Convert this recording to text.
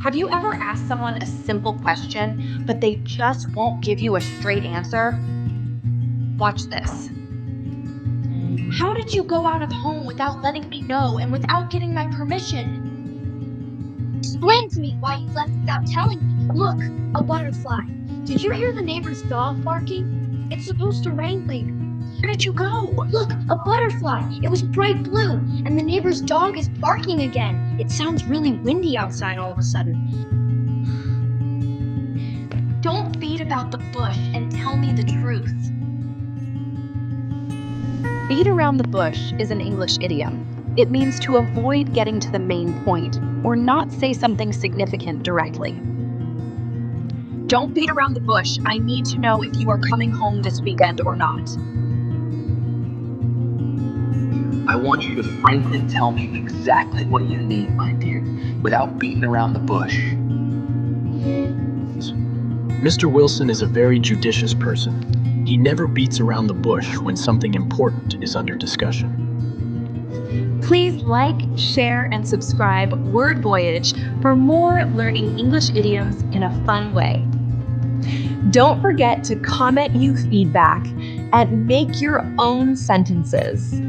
Have you ever asked someone a simple question, but they just won't give you a straight answer? Watch this. How did you go out of home without letting me know and without getting my permission? Explain to me why you left without telling me. Look, a butterfly. Did you hear the neighbor's dog barking? It's supposed to rain later. Where did you go? Look, a butterfly. It was bright blue, and the neighbor's dog is barking again. It sounds really windy outside all of a sudden. Don't beat about the bush and tell me the truth. Beat around the bush is an English idiom. It means to avoid getting to the main point or not say something significant directly. Don't beat around the bush. I need to know if you are coming home this weekend or not. I want you to frankly tell me exactly what you need, my dear, without beating around the bush. Mr. Wilson is a very judicious person. He never beats around the bush when something important is under discussion. Please like, share, and subscribe Word Voyage for more learning English idioms in a fun way. Don't forget to comment you feedback and make your own sentences.